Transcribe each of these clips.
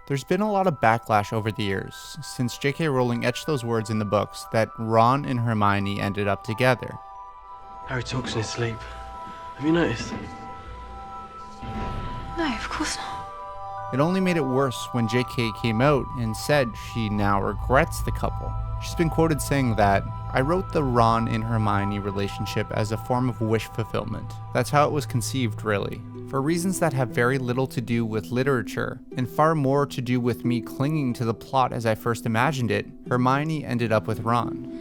There's been a lot of backlash over the years, since J.K. Rowling etched those words in the books that Ron and Hermione ended up together. Harry talks in his sleep. Have you noticed? No, of course not. It only made it worse when J.K. came out and said she now regrets the couple. She's been quoted saying that, "I wrote the Ron and Hermione relationship as a form of wish fulfillment. That's how it was conceived, really. For reasons that have very little to do with literature, and far more to do with me clinging to the plot as I first imagined it, Hermione ended up with Ron."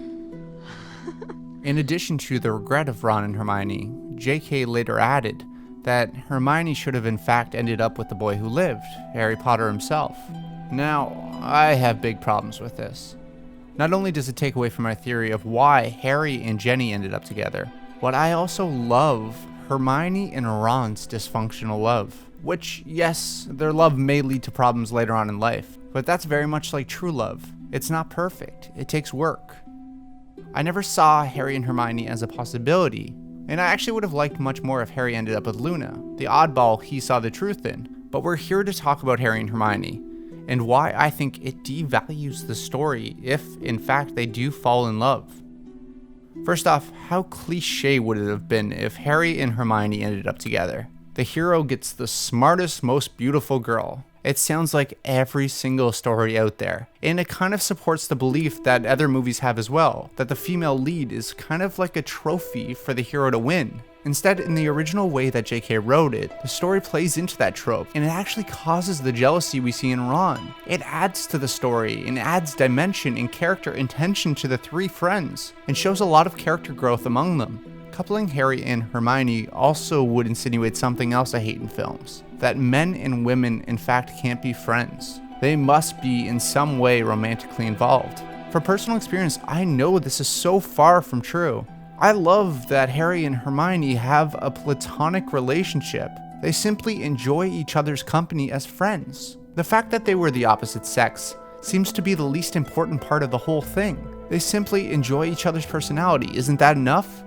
In addition to the regret of Ron and Hermione, J.K. later added that Hermione should have in fact ended up with the boy who lived, Harry Potter himself. Now, I have big problems with this. Not only does it take away from my theory of why Harry and Jenny ended up together, but I also love Hermione and Ron's dysfunctional love. Which, yes, their love may lead to problems later on in life, but that's very much like true love. It's not perfect, it takes work. I never saw Harry and Hermione as a possibility, and I actually would have liked much more if Harry ended up with Luna, the oddball he saw the truth in. But we're here to talk about Harry and Hermione, and why I think it devalues the story if, in fact, they do fall in love. First off, how cliche would it have been if Harry and Hermione ended up together? The hero gets the smartest, most beautiful girl. It sounds like every single story out there, and it kind of supports the belief that other movies have as well, that the female lead is kind of like a trophy for the hero to win. Instead, in the original way that J.K. wrote it, the story plays into that trope, and it actually causes the jealousy we see in Ron. It adds to the story, and adds dimension and character and tension to the three friends, and shows a lot of character growth among them. Coupling Harry and Hermione also would insinuate something else I hate in films, that men and women in fact can't be friends. They must be in some way romantically involved. From personal experience, I know this is so far from true. I love that Harry and Hermione have a platonic relationship. They simply enjoy each other's company as friends. The fact that they were the opposite sex seems to be the least important part of the whole thing. They simply enjoy each other's personality. Isn't that enough?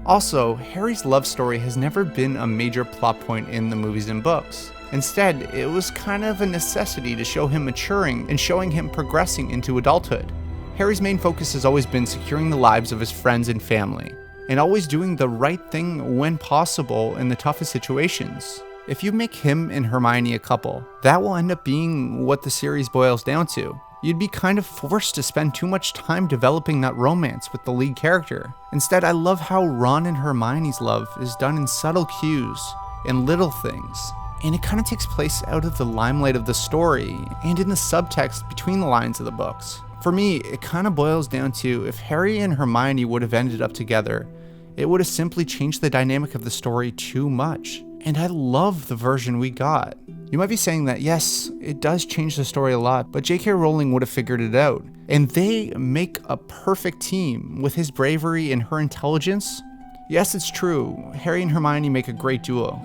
Also, Harry's love story has never been a major plot point in the movies and books. Instead, it was kind of a necessity to show him maturing and showing him progressing into adulthood. Harry's main focus has always been securing the lives of his friends and family, and always doing the right thing when possible in the toughest situations. If you make him and Hermione a couple, that will end up being what the series boils down to. You'd be kind of forced to spend too much time developing that romance with the lead character. Instead, I love how Ron and Hermione's love is done in subtle cues and little things, and it kind of takes place out of the limelight of the story and in the subtext between the lines of the books. For me, it kind of boils down to if Harry and Hermione would have ended up together, it would have simply changed the dynamic of the story too much. And I love the version we got. You might be saying that yes, it does change the story a lot, but J.K. Rowling would have figured it out. And they make a perfect team with his bravery and her intelligence. Yes, it's true, Harry and Hermione make a great duo,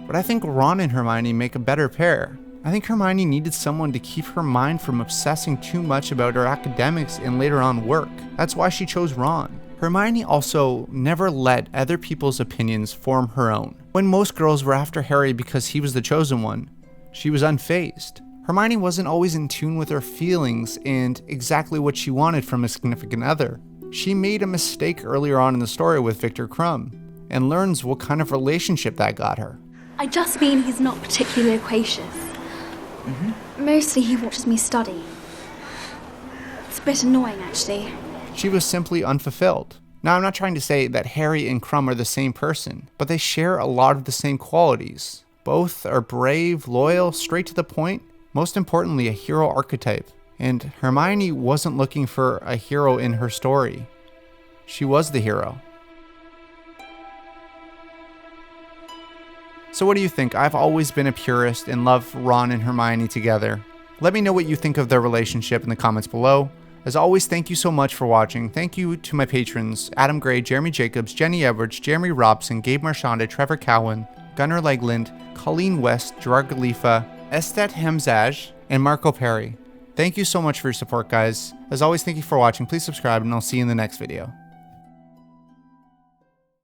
but I think Ron and Hermione make a better pair. I think Hermione needed someone to keep her mind from obsessing too much about her academics and later on work. That's why she chose Ron. Hermione also never let other people's opinions form her own. When most girls were after Harry because he was the chosen one, she was unfazed. Hermione wasn't always in tune with her feelings and exactly what she wanted from a significant other. She made a mistake earlier on in the story with Victor Crumb, and learns what kind of relationship that got her. I just mean he's not particularly loquacious. Mostly he watches me study. It's a bit annoying, actually. She was simply unfulfilled. Now, I'm not trying to say that Harry and Crumb are the same person, but they share a lot of the same qualities. Both are brave, loyal, straight to the point, most importantly, a hero archetype. And Hermione wasn't looking for a hero in her story. She was the hero. So what do you think? I've always been a purist and love Ron and Hermione together. Let me know what you think of their relationship in the comments below. As always, thank you so much for watching. Thank you to my patrons, Adam Gray, Jeremy Jacobs, Jenny Edwards, Jeremy Robson, Gabe Marchanda, Trevor Cowan, Gunnar Legland, Colleen West, Gerard Galifa, Estet Hamzaj, and Marco Perry. Thank you so much for your support, guys. As always, thank you for watching. Please subscribe, and I'll see you in the next video.